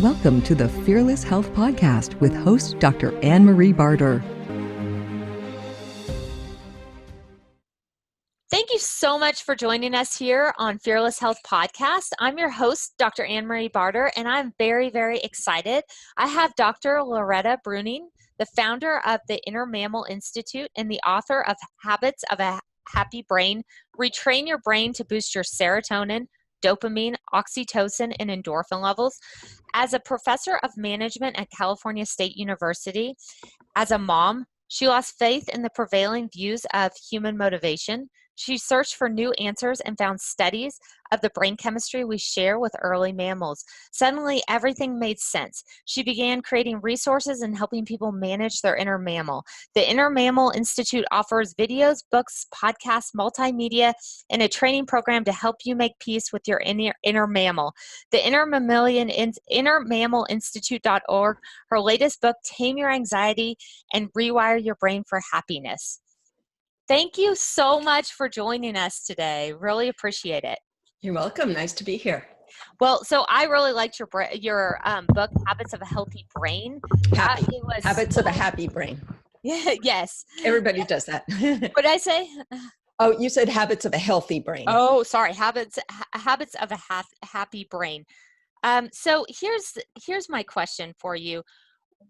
Welcome to the Fearless Health Podcast with host Dr. Anne-Marie Barter. Thank you so much for joining us here on Fearless Health Podcast. I'm your host, Dr. Anne-Marie Barter, and I'm very, very excited. I have Dr. Loretta Breuning, the founder of the Inner Mammal Institute and the author of Habits of a Happy Brain. Retrain your brain to boost your serotonin, dopamine, oxytocin, and endorphin levels. As a professor of management at California State University, as a mom, she lost faith in the prevailing views of human motivation. She searched for new answers and found studies of the brain chemistry we share with early mammals. Suddenly, everything made sense. She began creating resources and helping people manage their inner mammal. The Inner Mammal Institute offers videos, books, podcasts, multimedia, and a training program to help you make peace with your inner mammal. The Inner Mammal Institute.org, her latest book, Tame Your Anxiety and Rewire Your Brain for Happiness. Thank you so much for joining us today. Really appreciate it. You're welcome. Nice to be here. Well, so I really liked your book, Habits of a Healthy Brain. Habits of a Happy Brain. Yeah, yes. Everybody does that. What did I say? Oh, you said habits of a healthy brain. Oh, sorry. Habits of a happy brain. So here's my question for you.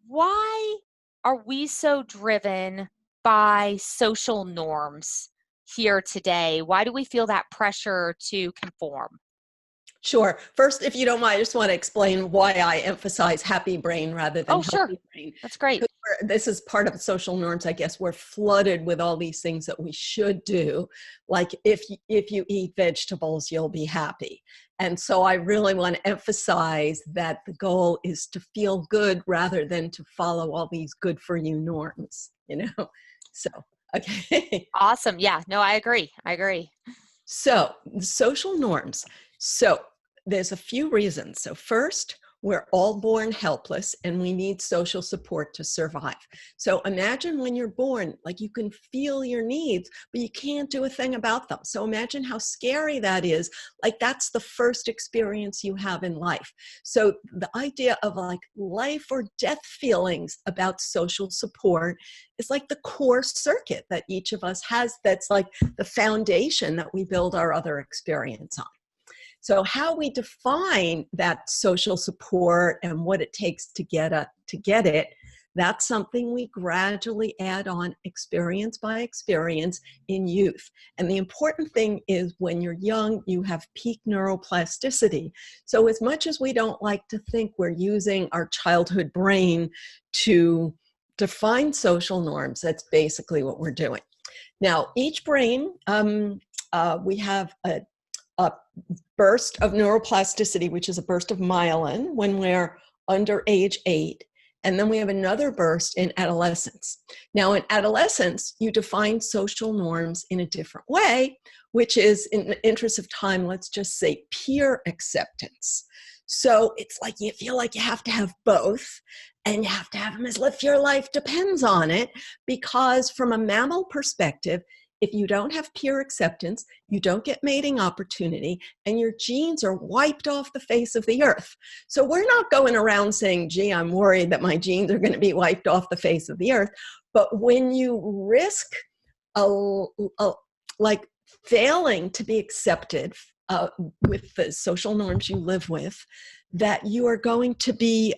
Why are we so driven by social norms here today? Why do we feel that pressure to conform? Sure. First, if you don't mind, I just want to explain why I emphasize happy brain rather than healthy brain. That's great. This is part of social norms, I guess. We're flooded with all these things that we should do. Like if you eat vegetables, you'll be happy. And so I really want to emphasize that the goal is to feel good rather than to follow all these good for you norms, So, okay. Awesome. Yeah, no, I agree. So social norms. So there's a few reasons. So first, we're all born helpless and we need social support to survive. So imagine when you're born, like you can feel your needs, but you can't do a thing about them. So imagine how scary that is. Like that's the first experience you have in life. So the idea of like life or death feelings about social support is like the core circuit that each of us has. That's like the foundation that we build our other experience on. So how we define that social support and what it takes to get it, that's something we gradually add on experience by experience in youth. And the important thing is when you're young, you have peak neuroplasticity. So as much as we don't like to think we're using our childhood brain to define social norms, that's basically what we're doing. Now, each brain, we have a burst of neuroplasticity, which is a burst of myelin when we're under age 8. And then we have another burst in adolescence. Now, in adolescence, you define social norms in a different way, which is, in the interest of time, let's just say peer acceptance. So it's like you feel like you have to have both, and you have to have them as if your life depends on it, because from a mammal perspective, if you don't have peer acceptance, you don't get mating opportunity, and your genes are wiped off the face of the earth. So we're not going around saying, gee, I'm worried that my genes are going to be wiped off the face of the earth. But when you risk like failing to be accepted with the social norms you live with, that you are going to be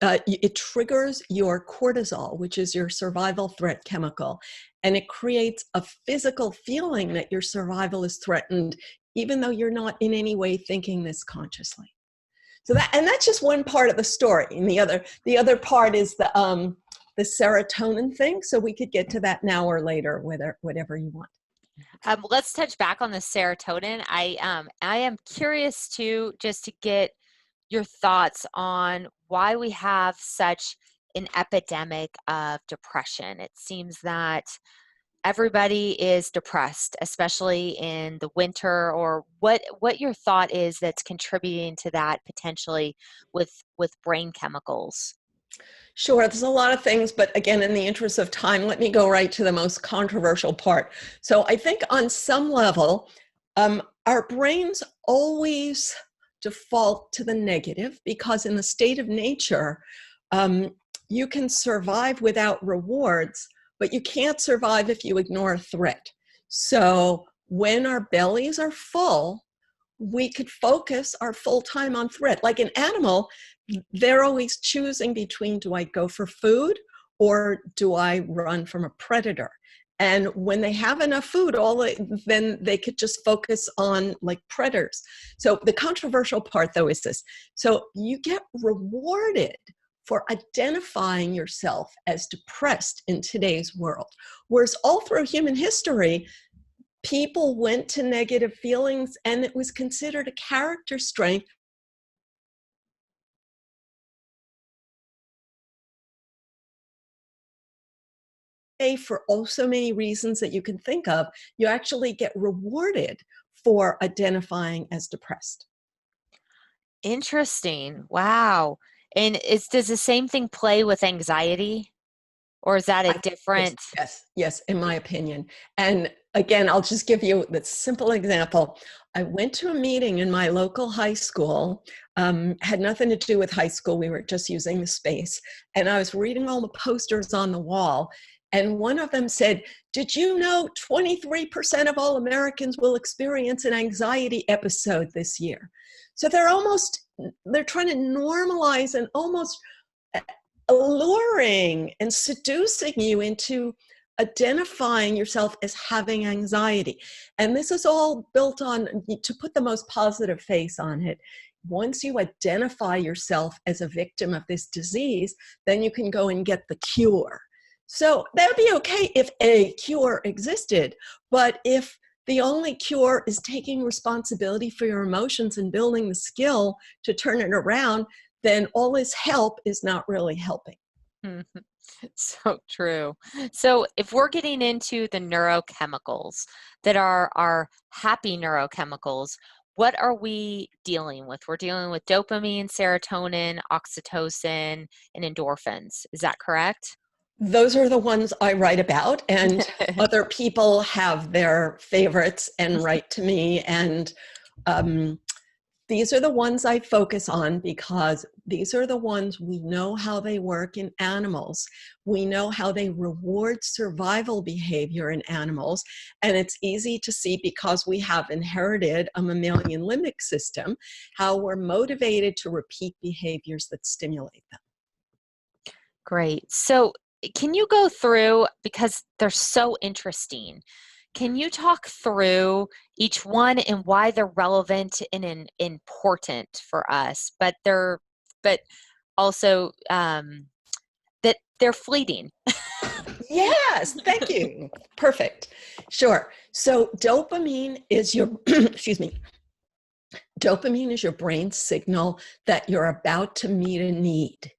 it triggers your cortisol, which is your survival threat chemical, and it creates a physical feeling that your survival is threatened, even though you're not in any way thinking this consciously. So that's just one part of the story, and the other part is the serotonin thing. So we could get to that now or later, whatever you want. Let's touch back on the serotonin. I am curious to get your thoughts on why we have such an epidemic of depression. It seems that everybody is depressed, especially in the winter, or what your thought is that's contributing to that potentially with brain chemicals. Sure, there's a lot of things, but again, in the interest of time, let me go right to the most controversial part. So I think on some level, our brains always default to the negative because in the state of nature, you can survive without rewards, but you can't survive if you ignore a threat. So when our bellies are full, we could focus our full time on threat. Like an animal, they're always choosing between, do I go for food or do I run from a predator? And when they have enough food, then they could just focus on like predators. So the controversial part though is this. So you get rewarded for identifying yourself as depressed in today's world. Whereas all through human history, people went to negative feelings and it was considered a character strength. For so many reasons that you can think of, you actually get rewarded for identifying as depressed. Interesting. Wow. And does the same thing play with anxiety? Or is that a different? Yes, in my opinion. And again, I'll just give you the simple example. I went to a meeting in my local high school, had nothing to do with high school. We were just using the space. And I was reading all the posters on the wall. And one of them said, did you know 23% of all Americans will experience an anxiety episode this year? So they're trying to normalize and almost alluring and seducing you into identifying yourself as having anxiety. And this is all built on, to put the most positive face on it, once you identify yourself as a victim of this disease, then you can go and get the cure. So that would be okay if a cure existed, but if the only cure is taking responsibility for your emotions and building the skill to turn it around, then all this help is not really helping. Mhm. So true. So if we're getting into the neurochemicals that are our happy neurochemicals, what are we dealing with? We're dealing with dopamine, serotonin, oxytocin, and endorphins. Is that correct? Those are the ones I write about, and other people have their favorites and write to me. And these are the ones I focus on because these are the ones we know how they work in animals. We know how they reward survival behavior in animals. And it's easy to see because we have inherited a mammalian limbic system, how we're motivated to repeat behaviors that stimulate them. Great. So can you go through, because they're so interesting, can you talk through each one and why they're relevant and important for us, but also that they're fleeting? Yes, thank you. Perfect. Sure. So dopamine is your, excuse me, dopamine is your brain's signal that you're about to meet a need.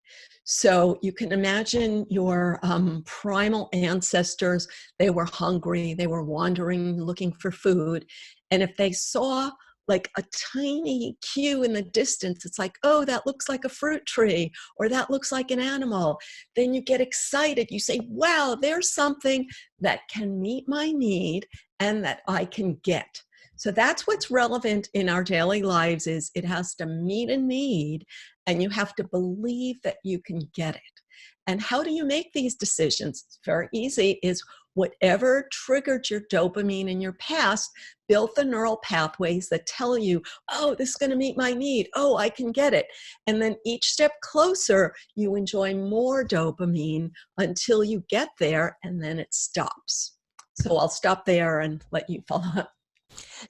So you can imagine your primal ancestors, they were hungry, they were wandering, looking for food. And if they saw like a tiny cue in the distance, it's like, oh, that looks like a fruit tree, or that looks like an animal. Then you get excited. You say, wow, there's something that can meet my need and that I can get. So that's what's relevant in our daily lives is it has to meet a need and you have to believe that you can get it. And how do you make these decisions? It's very easy, is whatever triggered your dopamine in your past built the neural pathways that tell you, oh, this is going to meet my need. Oh, I can get it. And then each step closer, you enjoy more dopamine until you get there and then it stops. So I'll stop there and let you follow up.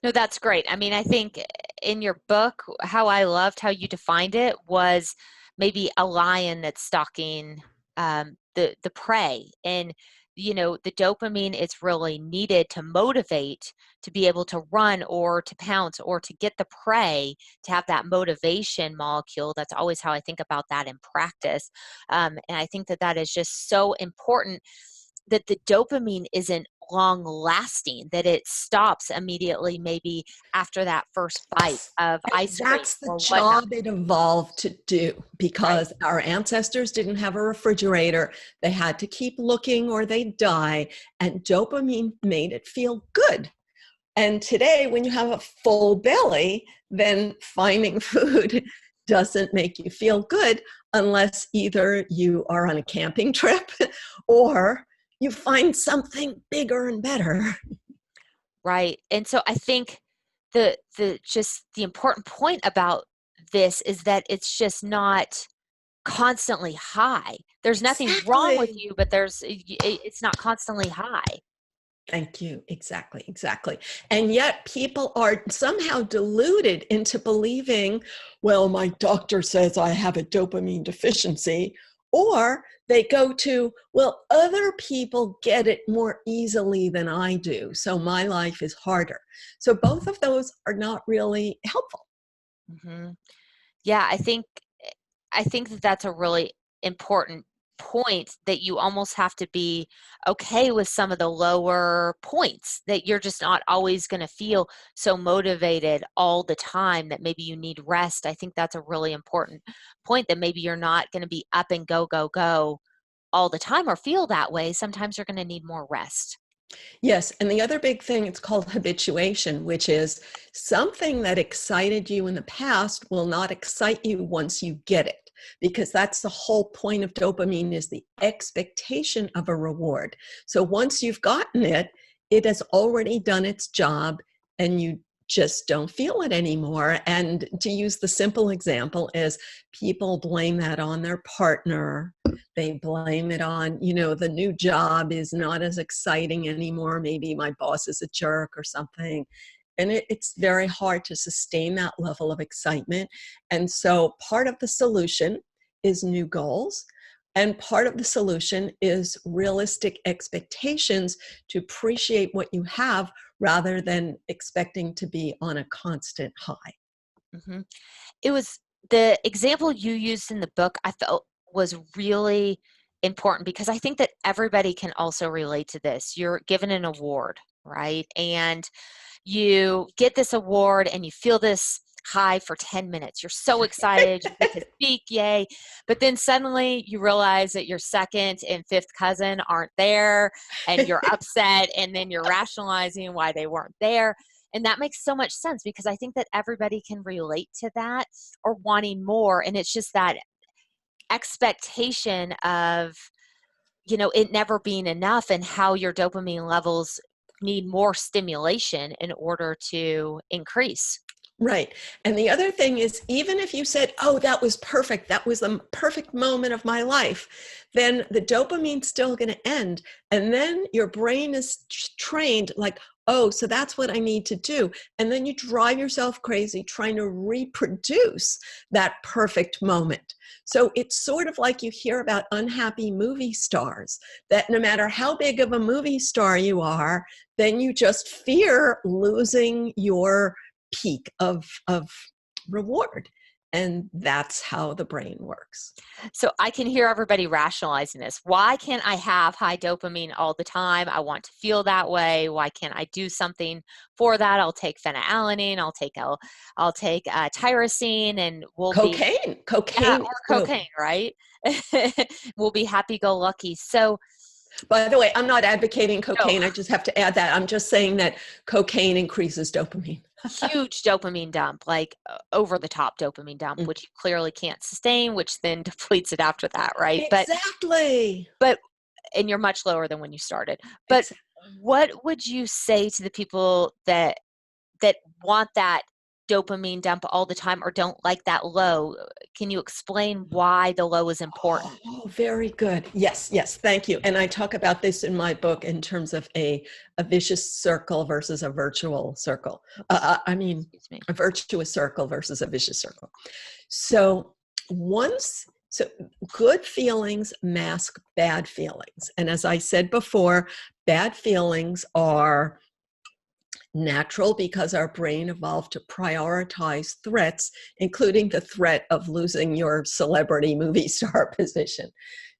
No, that's great. I mean, I think in your book, how I loved how you defined it was maybe a lion that's stalking the prey. And, you know, the dopamine is really needed to motivate to be able to run or to pounce or to get the prey, to have that motivation molecule. That's always how I think about that in practice. And I think that that is just so important, that the dopamine isn't long lasting, that it stops immediately, maybe after that first bite of ice cream. That's the job it evolved to do, because our ancestors didn't have a refrigerator. They had to keep looking or they'd die, and dopamine made it feel good. And today, when you have a full belly, then finding food doesn't make you feel good unless either you are on a camping trip or you find something bigger and better. Right. And so I think the important point about this is that it's just not constantly high. There's nothing wrong with Exactly. you, but it's not constantly high. Thank you. Exactly. Exactly. And yet people are somehow deluded into believing, well, my doctor says I have a dopamine deficiency. Or they go to, well, other people get it more easily than I do, so my life is harder. So both of those are not really helpful. Hmm. Yeah, I think that that's a really important point, that you almost have to be okay with some of the lower points, that you're just not always going to feel so motivated all the time, that maybe you need rest. I think that's a really important point, that maybe you're not going to be up and go, go, go all the time or feel that way. Sometimes you're going to need more rest. Yes, and the other big thing, it's called habituation, which is something that excited you in the past will not excite you once you get it, because that's the whole point of dopamine, is the expectation of a reward. So once you've gotten it, it has already done its job and you just don't feel it anymore. And to use the simple example is, people blame that on their partner. They blame it on, the new job is not as exciting anymore. Maybe my boss is a jerk or something. And it's very hard to sustain that level of excitement. And so part of the solution is new goals. And part of the solution is realistic expectations to appreciate what you have rather than expecting to be on a constant high. Hmm. It was the example you used in the book, I felt was really important, because I think that everybody can also relate to this. You're given an award, right? And you get this award and you feel this high for 10 minutes. You're so excited, you get to speak, yay. But then suddenly you realize that your second and fifth cousin aren't there, and you're upset, and then you're rationalizing why they weren't there. And that makes so much sense, because I think that everybody can relate to that, or wanting more. And it's just that expectation of, it never being enough, and how your dopamine levels need more stimulation in order to increase. Right. And the other thing is, even if you said, oh, that was perfect, that was the perfect moment of my life, then the dopamine's still going to end. And then your brain is trained like, oh, so that's what I need to do. And then you drive yourself crazy trying to reproduce that perfect moment. So it's sort of like you hear about unhappy movie stars, that no matter how big of a movie star you are, then you just fear losing your peak of reward. And that's how the brain works. So I can hear everybody rationalizing this. Why can't I have high dopamine all the time? I want to feel that way. Why can't I do something for that? I'll take phenylalanine. I'll take tyrosine, and we'll be, Cocaine. yeah, Cocaine is or cocaine, right? We'll be happy-go-lucky. So By the way, I'm not advocating no, cocaine. I just have to add that. I'm just saying that cocaine increases dopamine. huge dopamine dump, like over the top dopamine dump, which you clearly can't sustain, which then depletes it after that, right? Exactly. But and you're much lower than when you started. But Exactly. what would you say to the people that want that dopamine dump all the time, or don't like that low? Can you explain why the low is important? Oh, very good. Yes, yes. Thank you. And I talk about this in my book in terms of a vicious circle versus a virtual circle. I mean, Excuse me. a virtuous circle versus a vicious circle. So so good feelings mask bad feelings. And as I said before, bad feelings are natural because our brain evolved to prioritize threats, including the threat of losing your celebrity movie star position.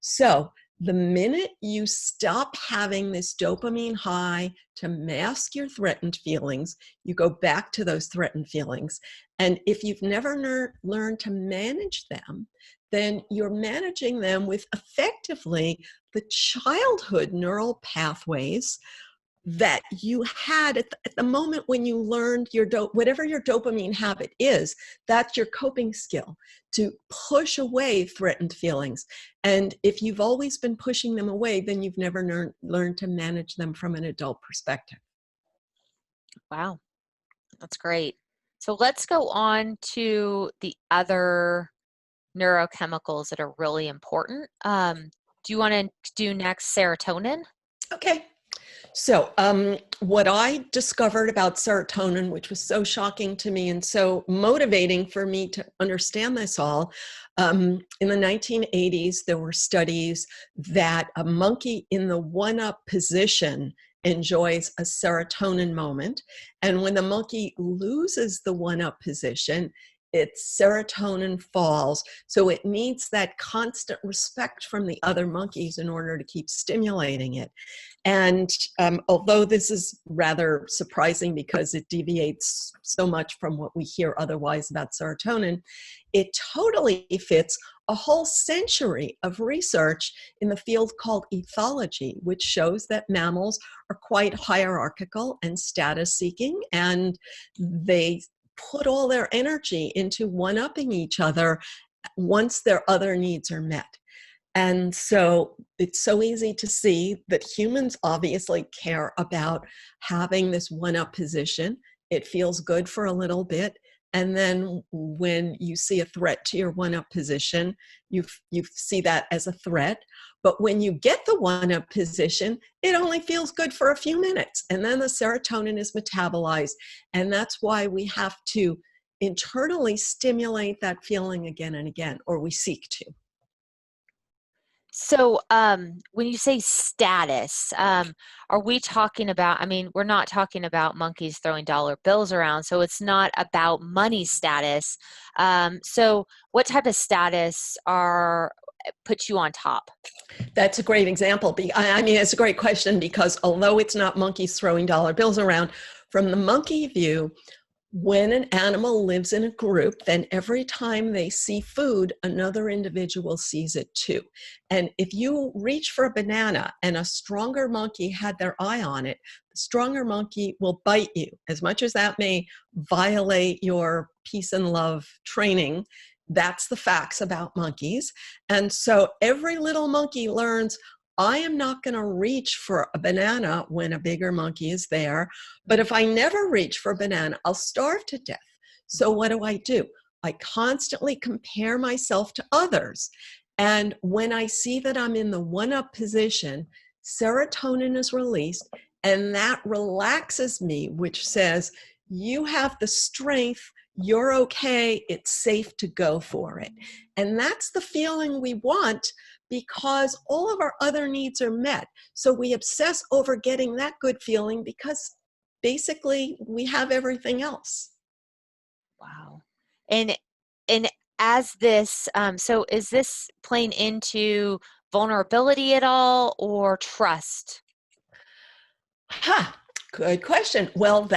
So the minute you stop having this dopamine high to mask your threatened feelings, you go back to those threatened feelings. And if you've never learned to manage them, then you're managing them with effectively the childhood neural pathways that you had at the moment when you learned your whatever your dopamine habit is, that's your coping skill to push away threatened feelings. And if you've always been pushing them away, then you've never learned to manage them from an adult perspective. Wow, that's great. So let's go on to the other neurochemicals that are really important. Do you want to do next serotonin? Okay. So what I discovered about serotonin, which was so shocking to me and so motivating for me to understand this all, in the 1980s, there were studies that a monkey in the one-up position enjoys a serotonin moment. And when the monkey loses the one-up position, its serotonin falls. So it needs that constant respect from the other monkeys in order to keep stimulating it. And although this is rather surprising because it deviates so much from what we hear otherwise about serotonin, it totally fits a whole century of research in the field called ethology, which shows that mammals are quite hierarchical and status-seeking, and they put all their energy into one-upping each other once their other needs are met. And so it's so easy to see that humans obviously care about having this one-up position. It feels good for a little bit. And then when you see a threat to your one-up position, you see that as a threat. But when you get the one-up position, it only feels good for a few minutes. And then the serotonin is metabolized. And that's why we have to internally stimulate that feeling again and again, or we seek to. So when you say status, are we talking about, I mean, we're not talking about monkeys throwing dollar bills around, so it's not about money status. So what type of status puts you on top? That's a great example. I mean, it's a great question because although it's not monkeys throwing dollar bills around, from the monkey view, when an animal lives in a group, then every time they see food, another individual sees it too. And if you reach for a banana and a stronger monkey had their eye on it, the stronger monkey will bite you. As much as that may violate your peace and love training, that's the facts about monkeys. And so every little monkey learns, I am not going to reach for a banana when a bigger monkey is there. But if I never reach for a banana, I'll starve to death. So what do? I constantly compare myself to others. And when I see that I'm in the one-up position, serotonin is released, and that relaxes me, which says, you have the strength, you're okay, it's safe to go for it. And that's the feeling we want, because all of our other needs are met. So we obsess over getting that good feeling because basically we have everything else. Wow. And as this, so is this playing into vulnerability at all or trust? Good question. Well,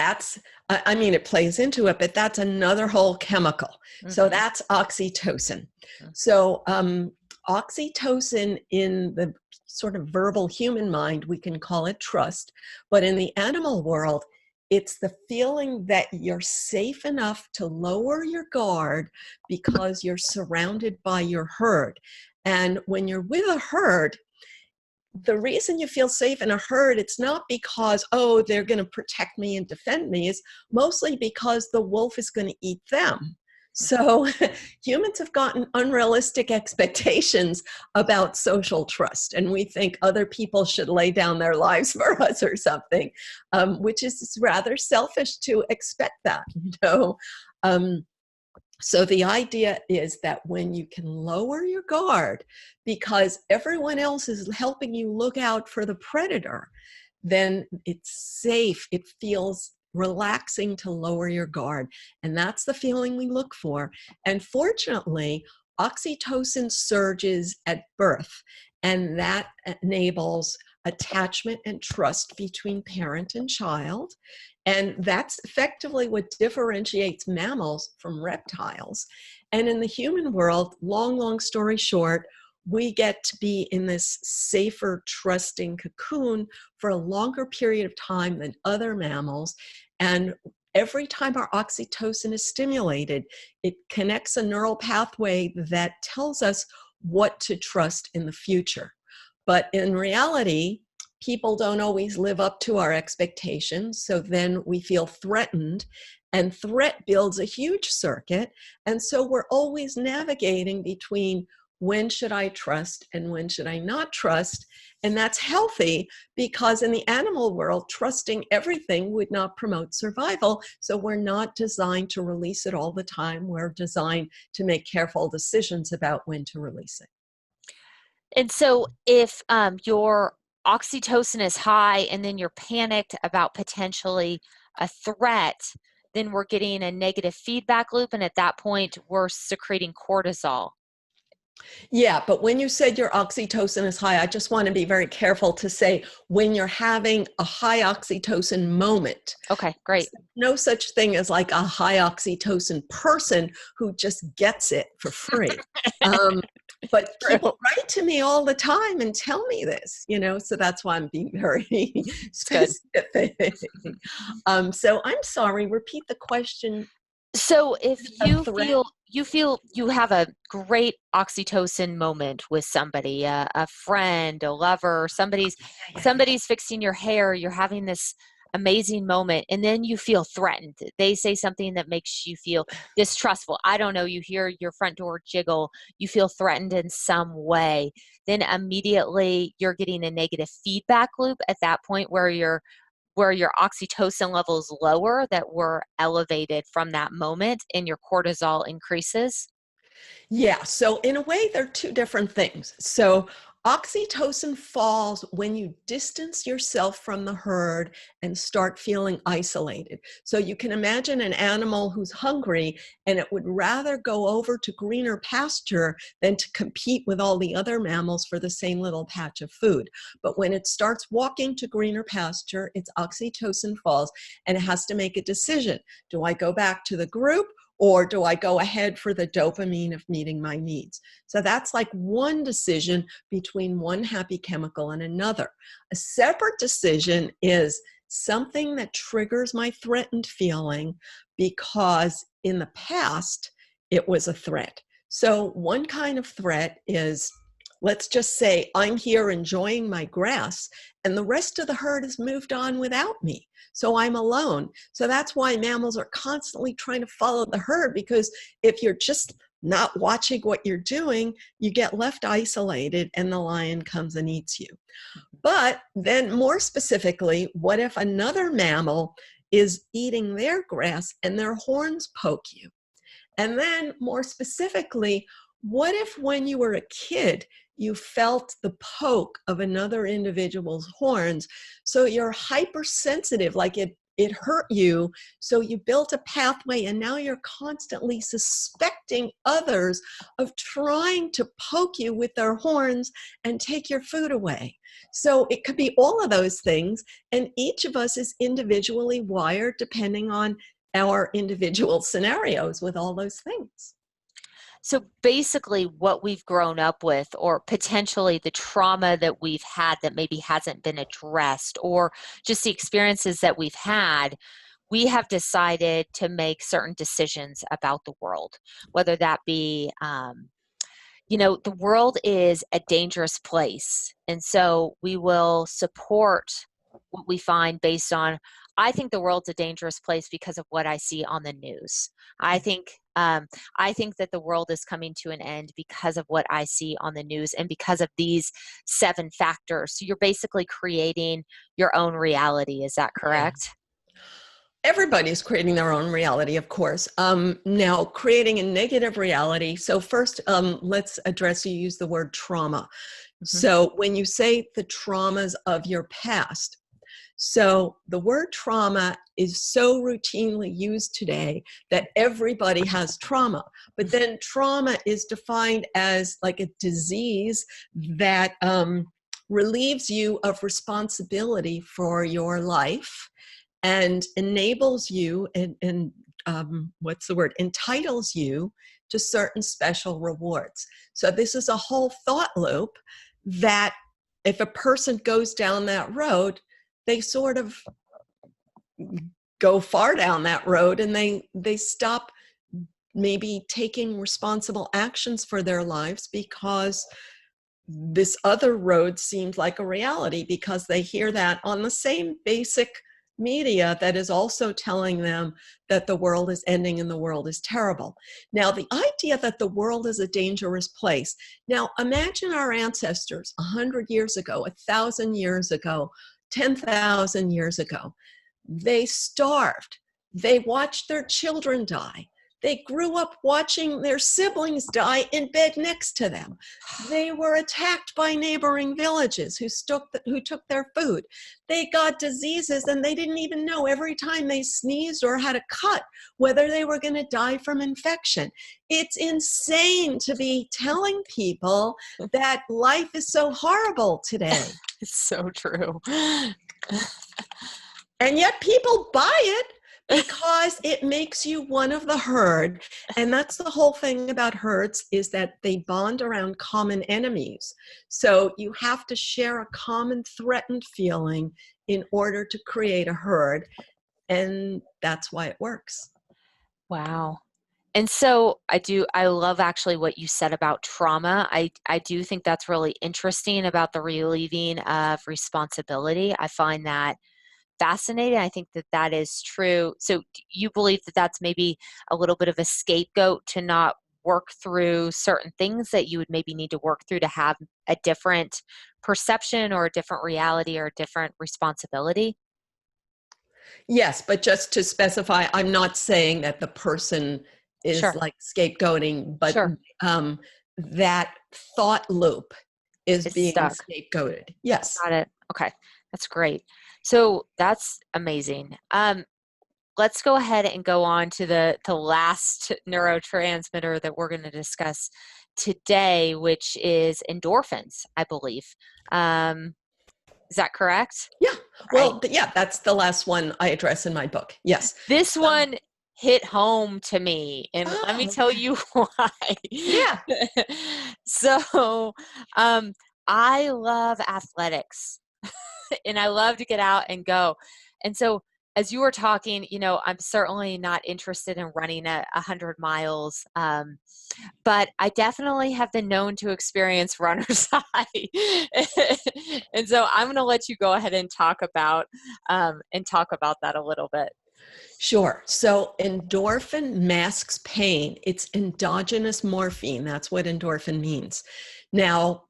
I mean, it plays into it, but that's another whole chemical. Mm-hmm. So that's oxytocin. Mm-hmm. So oxytocin in the sort of verbal human mind, we can call it trust. But in the animal world, it's the feeling that you're safe enough to lower your guard because you're surrounded by your herd. And when you're with a herd, the reason you feel safe in a herd, it's not because, oh, they're going to protect me and defend me. It's mostly because the wolf is going to eat them. So humans have gotten unrealistic expectations about social trust, and we think other people should lay down their lives for us or something, which is rather selfish to expect that, you know. So the idea is that when you can lower your guard because everyone else is helping you look out for the predator, then it's safe. It feels relaxing to lower your guard. And that's the feeling we look for. And fortunately, oxytocin surges at birth, and that enables attachment and trust between parent and child. And that's effectively what differentiates mammals from reptiles. And in the human world, long story short, we get to be in this safer, trusting cocoon for a longer period of time than other mammals. And every time our oxytocin is stimulated, it connects a neural pathway that tells us what to trust in the future. But in reality, people don't always live up to our expectations. So then we feel threatened, and threat builds a huge circuit. And so we're always navigating between when should I trust and when should I not trust? And that's healthy, because in the animal world, trusting everything would not promote survival. So we're not designed to release it all the time. We're designed to make careful decisions about when to release it. And so if your oxytocin is high and then you're panicked about potentially a threat, then we're getting a negative feedback loop. And at that point, we're secreting cortisol. Yeah, but when you said your oxytocin is high, I just want to be very careful to say when you're having a high oxytocin moment. Okay, great. No such thing as like a high oxytocin person who just gets it for free. But people write to me all the time and tell me this, so that's why I'm being very specific. So I'm sorry, repeat the question. So if you feel you have a great oxytocin moment with somebody, a friend, a lover, somebody's fixing your hair, you're having this amazing moment, and then you feel threatened. They say something that makes you feel distrustful. I don't know, you hear your front door jiggle, you feel threatened in some way. Then immediately you're getting a negative feedback loop at that point where your oxytocin level is lower, that were elevated from that moment, and your cortisol increases? Yeah, so in a way, they're two different things. So oxytocin falls when you distance yourself from the herd and start feeling isolated. So you can imagine an animal who's hungry and it would rather go over to greener pasture than to compete with all the other mammals for the same little patch of food. But when it starts walking to greener pasture, its oxytocin falls and it has to make a decision. Do I go back to the group, or do I go ahead for the dopamine of meeting my needs? So that's like one decision between one happy chemical and another. A separate decision is something that triggers my threatened feeling because in the past it was a threat. So one kind of threat is, let's just say I'm here enjoying my grass and the rest of the herd has moved on without me. So I'm alone. So that's why mammals are constantly trying to follow the herd, because if you're just not watching what you're doing, you get left isolated and the lion comes and eats you. But then more specifically, what if another mammal is eating their grass and their horns poke you? And then more specifically, what if when you were a kid, you felt the poke of another individual's horns, so you're hypersensitive, like it hurt you, so you built a pathway and now you're constantly suspecting others of trying to poke you with their horns and take your food away. So it could be all of those things, and each of us is individually wired depending on our individual scenarios with all those things. So basically what we've grown up with, or potentially the trauma that we've had that maybe hasn't been addressed, or just the experiences that we've had, we have decided to make certain decisions about the world, whether that be, the world is a dangerous place. And so we will support what we find based on, I think the world's a dangerous place because of what I see on the news. I think that the world is coming to an end because of what I see on the news and because of these 7 factors. So you're basically creating your own reality. Is that correct? Everybody's creating their own reality, of course. Now, creating a negative reality. So first, let's address, you use the word trauma. Mm-hmm. So when you say the traumas of your past, so the word trauma is so routinely used today that everybody has trauma. But then trauma is defined as like a disease that relieves you of responsibility for your life and enables you and what's the word, entitles you to certain special rewards. So this is a whole thought loop that if a person goes down that road, they sort of go far down that road, and they stop maybe taking responsible actions for their lives because this other road seemed like a reality, because they hear that on the same basic media that is also telling them that the world is ending and the world is terrible. Now, the idea that the world is a dangerous place. Now, imagine our ancestors 100 years ago, 1,000 years ago, 10,000 years ago. They starved. They watched their children die. They grew up watching their siblings die in bed next to them. They were attacked by neighboring villages who took their food. They got diseases and they didn't even know every time they sneezed or had a cut whether they were going to die from infection. It's insane to be telling people that life is so horrible today. It's so true. And yet people buy it because it makes you one of the herd. And that's the whole thing about herds, is that they bond around common enemies. So you have to share a common threatened feeling in order to create a herd. And that's why it works. Wow. And so I love actually what you said about trauma. I do think that's really interesting about the relieving of responsibility. I find that fascinating. I think that that is true. So you believe that that's maybe a little bit of a scapegoat to not work through certain things that you would maybe need to work through to have a different perception or a different reality or a different responsibility? Yes, but just to specify, I'm not saying that the person is Sure. like scapegoating, but Sure. that thought loop is It's being stuck. scapegoated. Yes. Got it. Okay. That's great. So that's amazing. Let's go ahead and go on to the last neurotransmitter that we're going to discuss today, which is endorphins, I believe. Is that correct? Yeah. Right. Well, yeah, that's the last one I address in my book. Yes. This one hit home to me, and let me tell Okay. you why. Yeah. So, I love athletics. And I love to get out and go. And so as you were talking, I'm certainly not interested in running 100 miles, but I definitely have been known to experience runner's high. And so I'm going to let you go ahead and talk about that a little bit. Sure. So endorphin masks pain. It's endogenous morphine. That's what endorphin means. Now,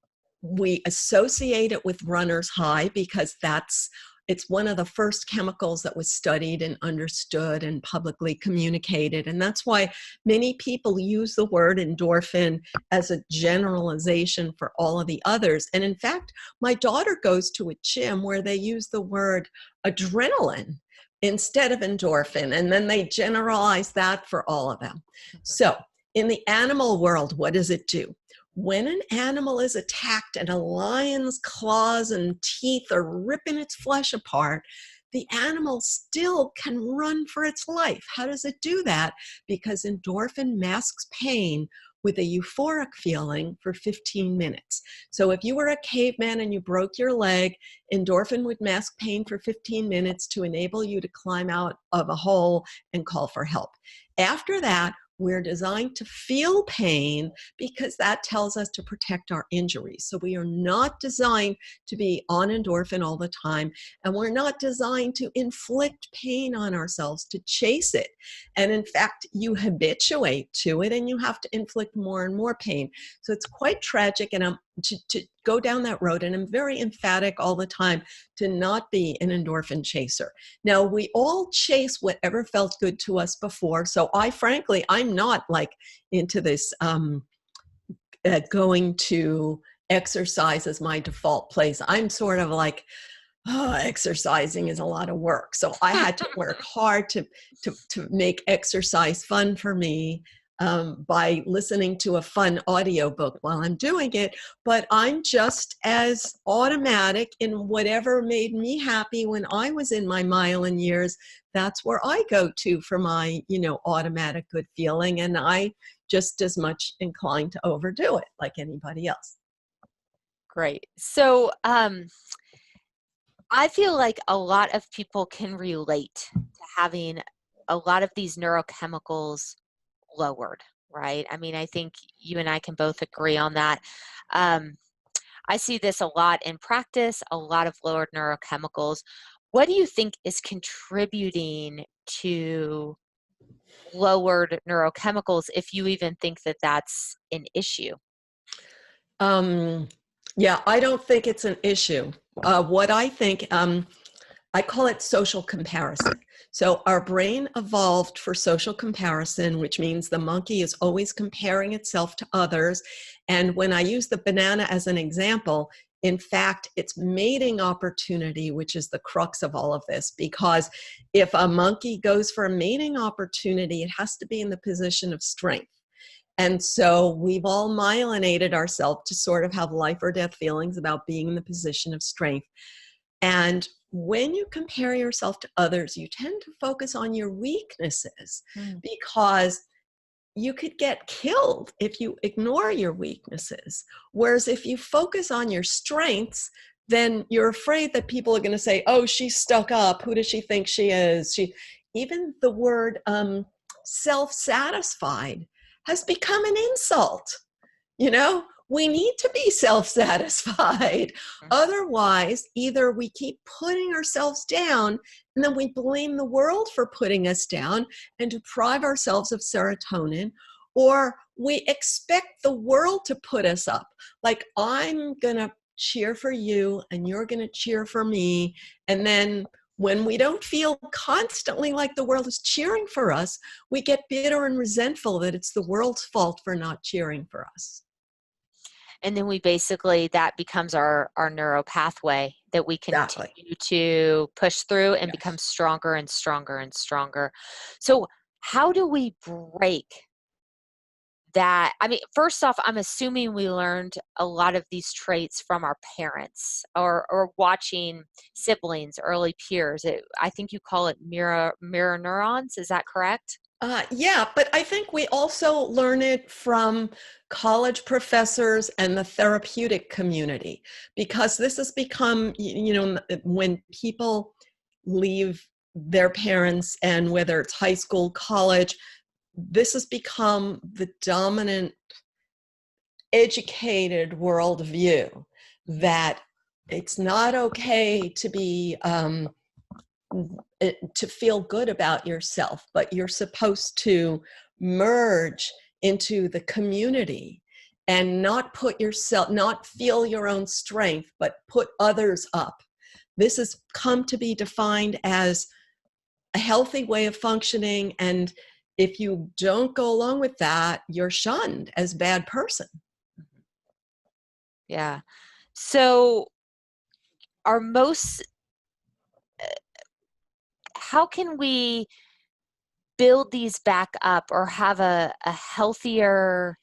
we associate it with runner's high because it's one of the first chemicals that was studied and understood and publicly communicated. And that's why many people use the word endorphin as a generalization for all of the others. And in fact, my daughter goes to a gym where they use the word adrenaline instead of endorphin, and then they generalize that for all of them. So in the animal world, what does it do? When an animal is attacked and a lion's claws and teeth are ripping its flesh apart, the animal still can run for its life. How does it do that? Because endorphin masks pain with a euphoric feeling for 15 minutes. So if you were a caveman and you broke your leg, endorphin would mask pain for 15 minutes to enable you to climb out of a hole and call for help. After that, we're designed to feel pain because that tells us to protect our injuries. So we are not designed to be on endorphin all the time, and we're not designed to inflict pain on ourselves, to chase it. And in fact, you habituate to it and you have to inflict more and more pain. So it's quite tragic, and to go down that road, and I'm very emphatic all the time to not be an endorphin chaser. Now, we all chase whatever felt good to us before. So I'm not like into this going to exercise as my default place. I'm sort of like, exercising is a lot of work. So I had to work hard to make exercise fun for me. by listening to a fun audiobook while I'm doing it, but I'm just as automatic in whatever made me happy when I was in my myelin years. That's where I go to for my, automatic good feeling, and I just as much inclined to overdo it like anybody else. Great. So I feel like a lot of people can relate to having a lot of these neurochemicals lowered, right? I mean, I think you and I can both agree on that. I see this a lot in practice, a lot of lowered neurochemicals. What do you think is contributing to lowered neurochemicals, if you even think that that's an issue? Yeah, I don't think it's an issue. What I think, I call it social comparison. So our brain evolved for social comparison, which means the monkey is always comparing itself to others. And when I use the banana as an example, in fact, it's mating opportunity, which is the crux of all of this, because if a monkey goes for a mating opportunity, it has to be in the position of strength. And so we've all myelinated ourselves to sort of have life or death feelings about being in the position of strength. And when you compare yourself to others, you tend to focus on your weaknesses because you could get killed if you ignore your weaknesses. Whereas if you focus on your strengths, then you're afraid that people are going to say, oh, she's stuck up. Who does she think she is? Even the word self-satisfied has become an insult. We need to be self-satisfied. Otherwise, either we keep putting ourselves down and then we blame the world for putting us down and deprive ourselves of serotonin, or we expect the world to put us up. Like, I'm going to cheer for you and you're going to cheer for me. And then when we don't feel constantly like the world is cheering for us, we get bitter and resentful that it's the world's fault for not cheering for us. And then that becomes our neuro pathway that we continue to push through and become stronger and stronger and stronger. So how do we break that? I mean, first off, I'm assuming we learned a lot of these traits from our parents or watching siblings, early peers. I think you call it mirror neurons. Is that correct? Yeah, but I think we also learn it from college professors and the therapeutic community, because this has become, when people leave their parents, and whether it's high school, college, this has become the dominant educated worldview, that it's not okay to be to feel good about yourself, but you're supposed to merge into the community and not feel your own strength, but put others up. This has come to be defined as a healthy way of functioning, and if you don't go along with that, you're shunned as a bad person. Yeah. So how can we build these back up or have a healthier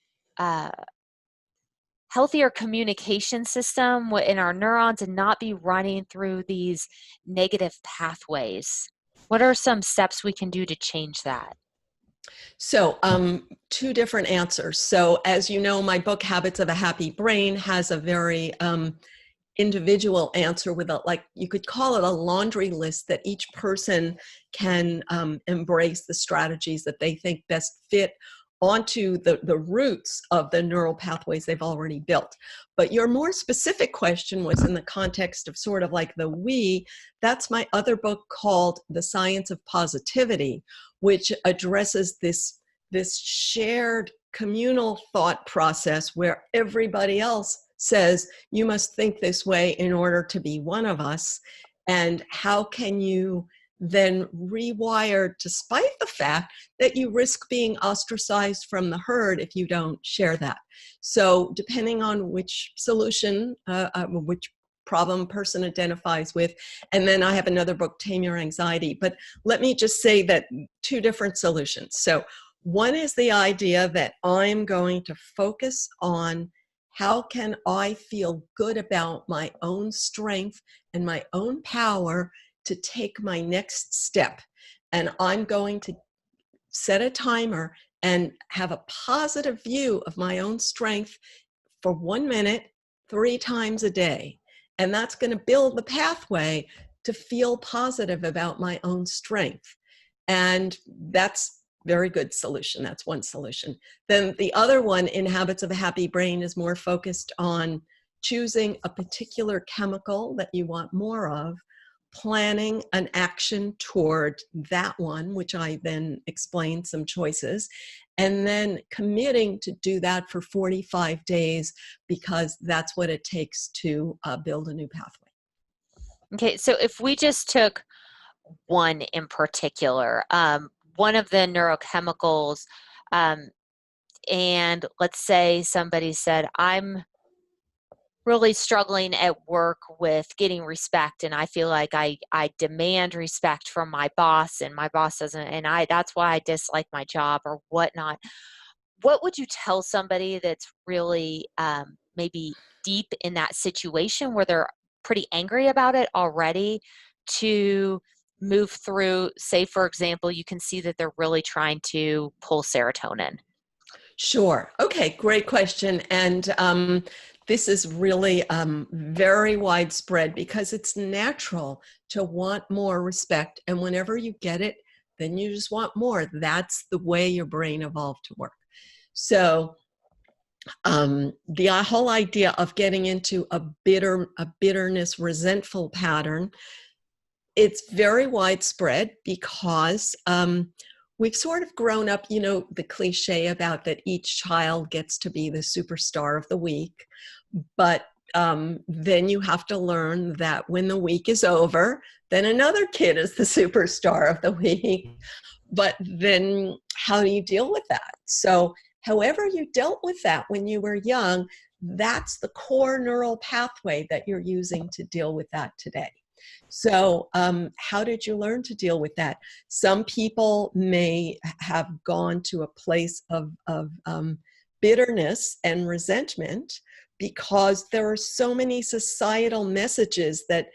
communication system in our neurons and not be running through these negative pathways? What are some steps we can do to change that? So, two different answers. So, as you know, my book, Habits of a Happy Brain, has a very individual answer with you could call it a laundry list that each person can embrace the strategies that they think best fit onto the roots of the neural pathways they've already built. But your more specific question was in the context of sort of like the we. That's my other book called The Science of Positivity, which addresses this shared communal thought process where everybody else says you must think this way in order to be one of us. And how can you then rewire, despite the fact that you risk being ostracized from the herd if you don't share that? So depending on which solution, which problem person identifies with. And then I have another book, Tame Your Anxiety. But let me just say that two different solutions. So One is the idea that I'm going to focus on how can I feel good about my own strength and my own power to take my next step. And I'm going to set a timer and have a positive view of my own strength for 1 minute, 3 times a day. And that's going to build the pathway to feel positive about my own strength. And that's very good solution. That's one solution. Then the other one in Habits of a Happy Brain is more focused on choosing a particular chemical that you want more of, planning an action toward that one, which I then explain some choices, and then committing to do that for 45 days because that's what it takes to build a new pathway. Okay, so if we just took one in particular, one of the neurochemicals, and let's say somebody said, I'm really struggling at work with getting respect, and I feel like I demand respect from my boss, and my boss doesn't, and that's why I dislike my job or whatnot. What would you tell somebody that's really maybe deep in that situation where they're pretty angry about it already to move through? Say, for example, you can see that they're really trying to pull serotonin. Sure. Okay, great question. And this is really very widespread because it's natural to want more respect. And whenever you get it, then you just want more. That's the way your brain evolved to work. So the whole idea of getting into a bitterness, resentful pattern, it's very widespread because we've sort of grown up, the cliche about that each child gets to be the superstar of the week. But then you have to learn that when the week is over, then another kid is the superstar of the week. But then how do you deal with that? So however you dealt with that when you were young, that's the core neural pathway that you're using to deal with that today. So how did you learn to deal with that? Some people may have gone to a place of bitterness and resentment because there are so many societal messages that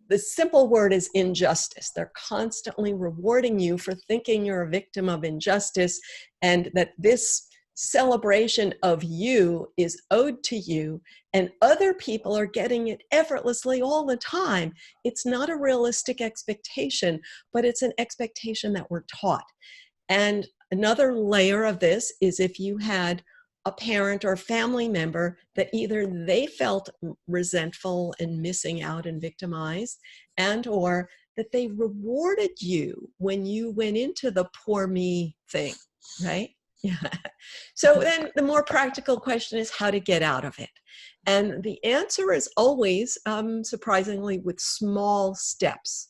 the simple word is injustice. They're constantly rewarding you for thinking you're a victim of injustice and that this celebration of you is owed to you and other people are getting it effortlessly all the time. It's not a realistic expectation, but it's an expectation that we're taught. And another layer of this is if you had a parent or family member that either they felt resentful and missing out and victimized, and or that they rewarded you when you went into the poor me thing, right? Yeah. So then the more practical question is how to get out of it. And the answer is always, surprisingly, with small steps.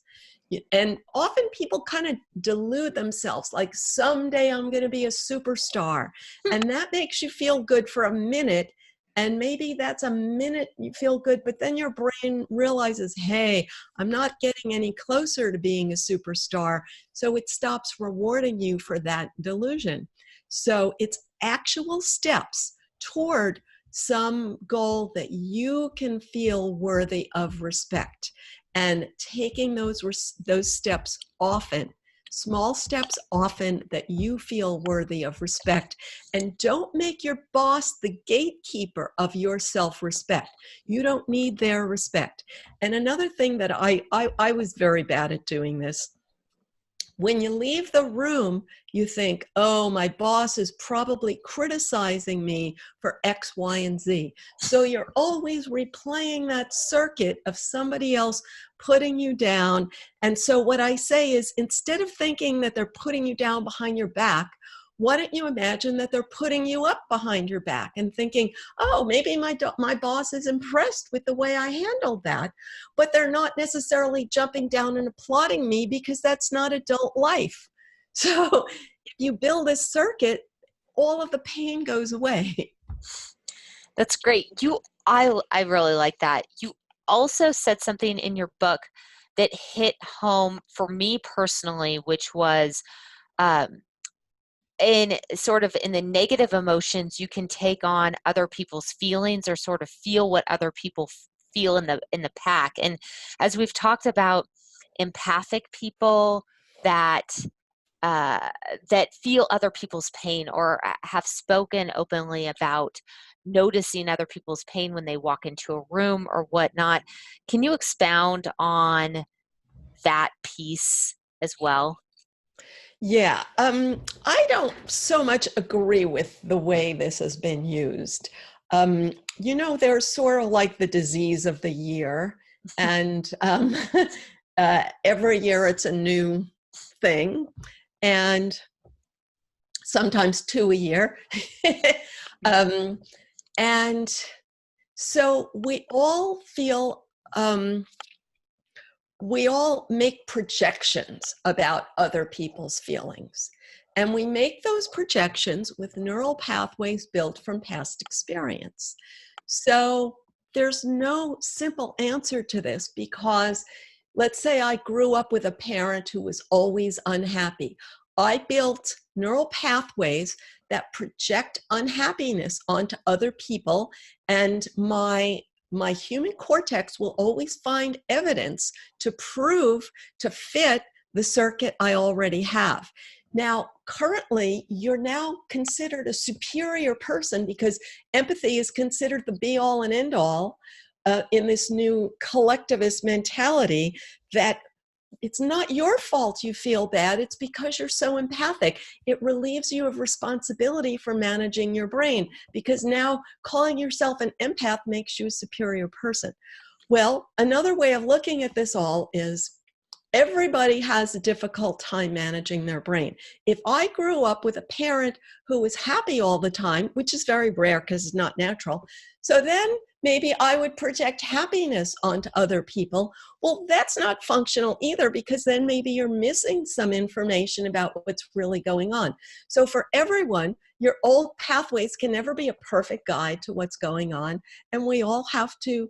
And often people kind of delude themselves, like someday I'm going to be a superstar. And that makes you feel good for a minute. And maybe that's a minute you feel good, but then your brain realizes, hey, I'm not getting any closer to being a superstar. So it stops rewarding you for that delusion. So it's actual steps toward some goal that you can feel worthy of respect. And taking those steps often, small steps often that you feel worthy of respect. And don't make your boss the gatekeeper of your self-respect. You don't need their respect. And another thing that I was very bad at doing this. When you leave the room, you think, oh, my boss is probably criticizing me for X, Y, and Z. So you're always replaying that circuit of somebody else putting you down. And so what I say is, instead of thinking that they're putting you down behind your back, why don't you imagine that they're putting you up behind your back and thinking, oh, maybe my boss is impressed with the way I handled that, but they're not necessarily jumping down and applauding me because that's not adult life. So if you build a circuit, all of the pain goes away. That's great. I really like that. You also said something in your book that hit home for me personally, which was in sort of in the negative emotions, you can take on other people's feelings or sort of feel what other people feel in the pack. And as we've talked about, empathic people that that feel other people's pain or have spoken openly about noticing other people's pain when they walk into a room or whatnot. Can you expound on that piece as well? Yeah, I don't so much agree with the way this has been used. There's sort of like the disease of the year, and every year it's a new thing, and sometimes two a year. um, and so we all make projections about other people's feelings. And we make those projections with neural pathways built from past experience. So there's no simple answer to this, because let's say I grew up with a parent who was always unhappy. I built neural pathways that project unhappiness onto other people, and my human cortex will always find evidence to fit the circuit I already have. Now, currently, you're now considered a superior person because empathy is considered the be-all and end-all in this new collectivist mentality that it's not your fault you feel bad, it's because you're so empathic. It relieves you of responsibility for managing your brain, because now calling yourself an empath makes you a superior person. Well, another way of looking at this all is everybody has a difficult time managing their brain. If I grew up with a parent who was happy all the time, which is very rare because it's not natural, so then maybe I would project happiness onto other people. Well, that's not functional either, because then maybe you're missing some information about what's really going on. So for everyone, your old pathways can never be a perfect guide to what's going on, and we all have to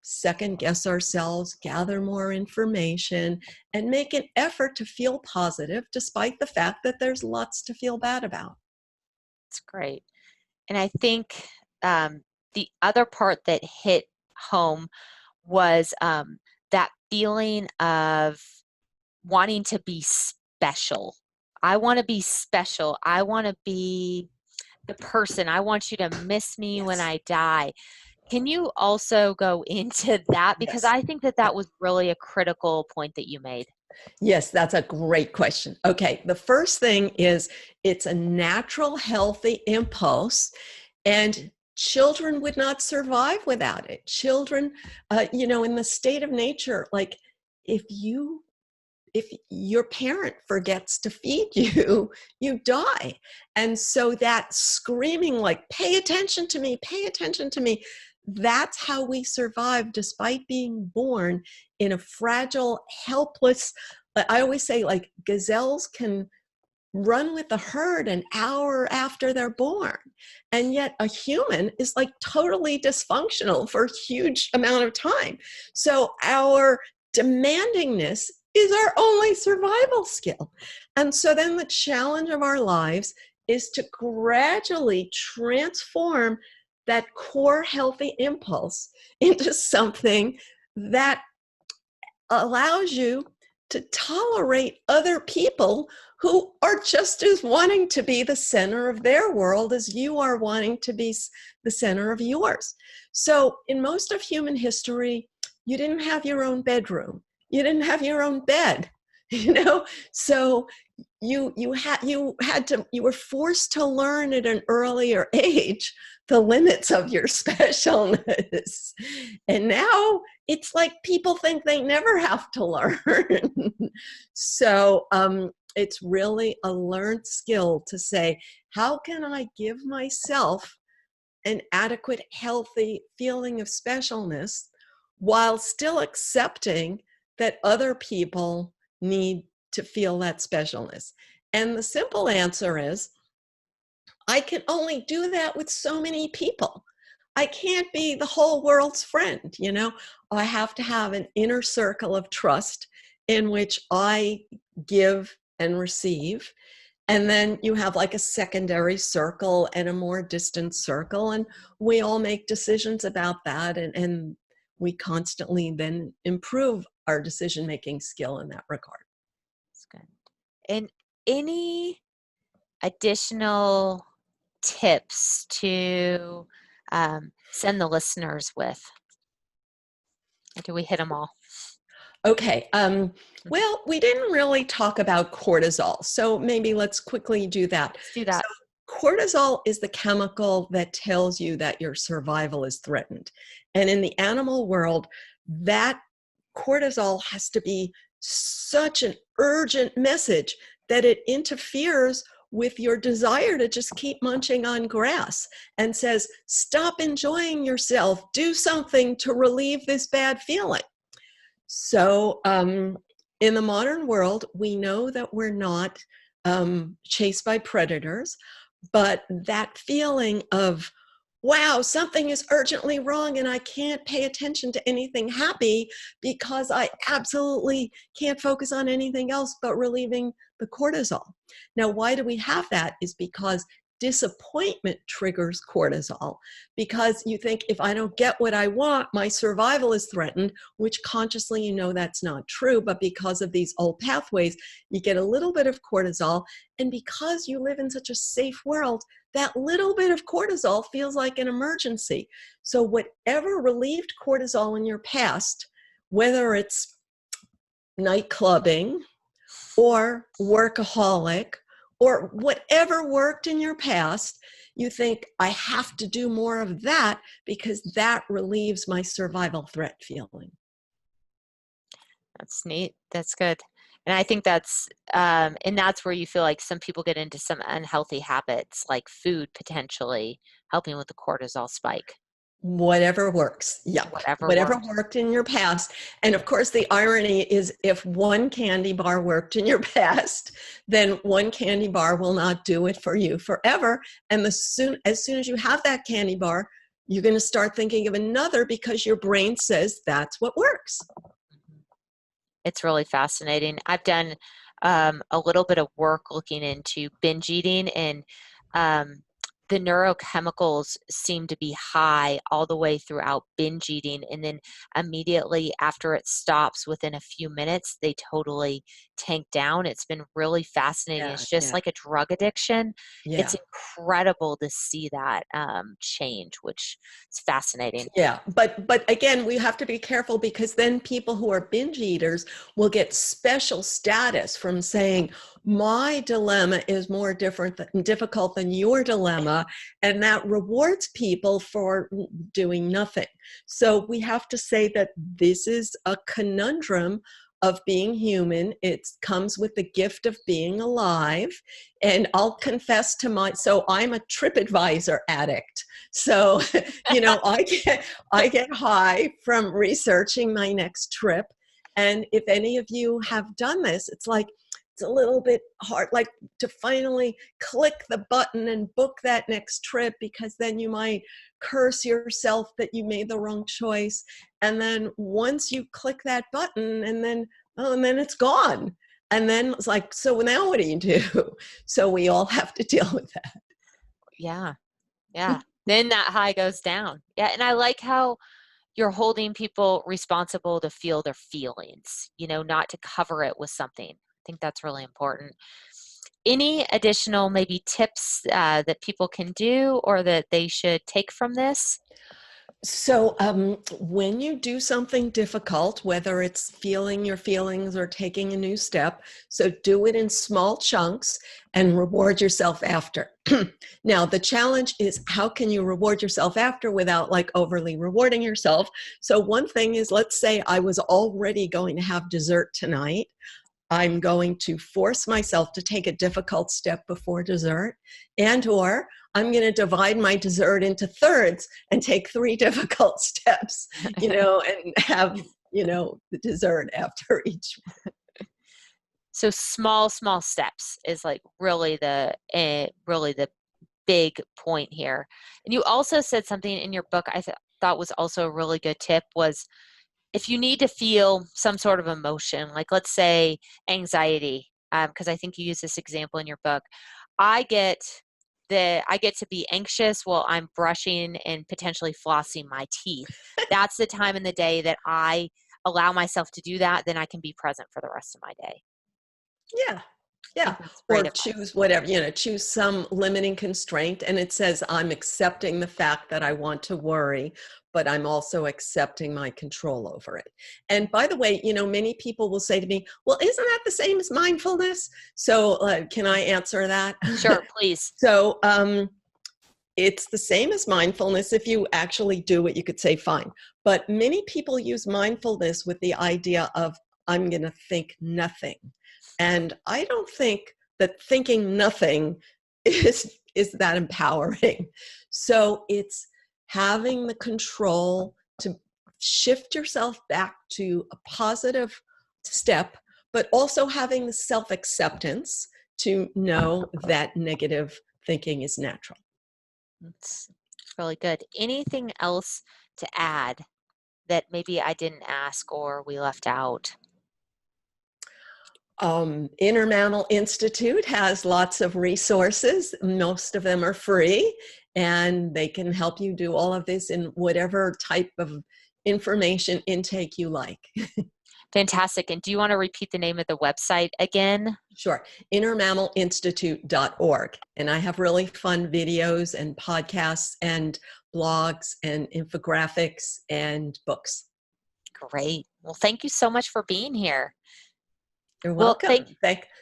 second guess ourselves, gather more information, and make an effort to feel positive despite the fact that there's lots to feel bad about. That's great. And I think the other part that hit home was that feeling of wanting to be special. I want to be special. I want to be the person. I want you to miss me when Yes. I die. Can you also go into that? Because Yes. I think that that was really a critical point that you made. Yes, that's a great question. Okay, the first thing is it's a natural, healthy impulse, and children would not survive without it. Children, in the state of nature, like if your parent forgets to feed you, you die. And so that screaming, like, pay attention to me, that's how we survive despite being born in a fragile, helpless, I always say, like, gazelles can run with the herd an hour after they're born. And yet a human is like totally dysfunctional for a huge amount of time. So our demandingness is our only survival skill. And so then the challenge of our lives is to gradually transform that core healthy impulse into something that allows you to tolerate other people who are just as wanting to be the center of their world as you are wanting to be the center of yours. So in most of human history, you didn't have your own bedroom. You didn't have your own bed, So you were forced to learn at an earlier age the limits of your specialness. And now it's like people think they never have to learn. So it's really a learned skill to say, how can I give myself an adequate, healthy feeling of specialness while still accepting that other people need to feel that specialness? And the simple answer is, I can only do that with so many people. I can't be the whole world's friend, I have to have an inner circle of trust in which I give and receive. And then you have like a secondary circle and a more distant circle. And we all make decisions about that. And we constantly then improve our decision-making skill in that regard. That's good. And any additional tips to send the listeners with? Or do we hit them all? Okay. Well, we didn't really talk about cortisol, so maybe let's quickly do that. Let's do that. So cortisol is the chemical that tells you that your survival is threatened. And in the animal world, that cortisol has to be such an urgent message that it interferes with your desire to just keep munching on grass and says, stop enjoying yourself, do something to relieve this bad feeling. So in the modern world, we know that we're not chased by predators, but that feeling of, wow, something is urgently wrong and I can't pay attention to anything happy because I absolutely can't focus on anything else but relieving the cortisol. Now, why do we have that? Is because disappointment triggers cortisol, because you think, if I don't get what I want, my survival is threatened, which consciously you know that's not true, but because of these old pathways, you get a little bit of cortisol. And because you live in such a safe world, that little bit of cortisol feels like an emergency. So whatever relieved cortisol in your past, whether it's night clubbing or workaholic, or whatever worked in your past, you think, I have to do more of that because that relieves my survival threat feeling. That's neat. That's good. And I think that's where you feel like some people get into some unhealthy habits, like food potentially helping with the cortisol spike. Whatever works. Yeah. Whatever worked in your past. And of course, the irony is, if one candy bar worked in your past, then one candy bar will not do it for you forever. And as soon as you have that candy bar, you're going to start thinking of another because your brain says that's what works. It's really fascinating. I've done a little bit of work looking into binge eating, and the neurochemicals seem to be high all the way throughout binge eating, and then immediately after it stops, within a few minutes, they totally tank down. It's been really fascinating. It's just like a drug addiction. It's incredible to see that change, which is fascinating. Yeah, but again, we have to be careful, because then people who are binge eaters will get special status from saying, my dilemma is more difficult than your dilemma, and that rewards people for doing nothing. So we have to say that this is a conundrum of being human. It comes with the gift of being alive. And I'll confess so I'm a TripAdvisor addict. So, I get high from researching my next trip. And if any of you have done this, it's a little bit hard, like to finally click the button and book that next trip, because then you might curse yourself that you made the wrong choice. And then once you click that button, and then it's gone. And then it's like, so now what do you do? So we all have to deal with that. Yeah. Then that high goes down. Yeah. And I like how you're holding people responsible to feel their feelings, not to cover it with something. I think that's really important. Any additional maybe tips that people can do or that they should take from this? So when you do something difficult, whether it's feeling your feelings or taking a new step, so do it in small chunks and reward yourself after. Now, the challenge is, how can you reward yourself after without overly rewarding yourself? So one thing is, let's say I was already going to have dessert tonight. I'm going to force myself to take a difficult step before dessert, or I'm going to divide my dessert into thirds and take 3 difficult steps, and have, the dessert after each one. So small steps is really the big point here. And you also said something in your book I thought was also a really good tip, was if you need to feel some sort of emotion, like let's say anxiety, because I think you use this example in your book. I get to be anxious while I'm brushing and potentially flossing my teeth. That's the time in the day that I allow myself to do that. Then I can be present for the rest of my day. Yeah. I Yeah. think that's Or great advice. choose whatever, choose some limiting constraint. And it says, I'm accepting the fact that I want to worry, but I'm also accepting my control over it. And by the way, many people will say to me, well, isn't that the same as mindfulness? So can I answer that? Sure, please. So it's the same as mindfulness. If you actually do it, you could say fine. But many people use mindfulness with the idea of, I'm going to think nothing. And I don't think that thinking nothing is that empowering. So it's having the control to shift yourself back to a positive step, but also having the self-acceptance to know that negative thinking is natural. It's really good. Anything else to add that maybe I didn't ask or we left out? Inner Mammal Institute has lots of resources. Most of them are free, and they can help you do all of this in whatever type of information intake you like. Fantastic. And do you want to repeat the name of the website again? Sure. innermammalinstitute.org. And I have really fun videos and podcasts and blogs and infographics and books. Great. Well, thank you so much for being here. You're Well, welcome.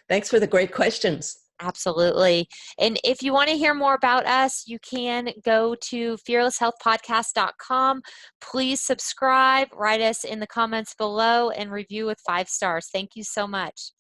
Thanks for the great questions. Absolutely. And if you want to hear more about us, you can go to fearlesshealthpodcast.com. Please subscribe, write us in the comments below, and review with 5 stars. Thank you so much.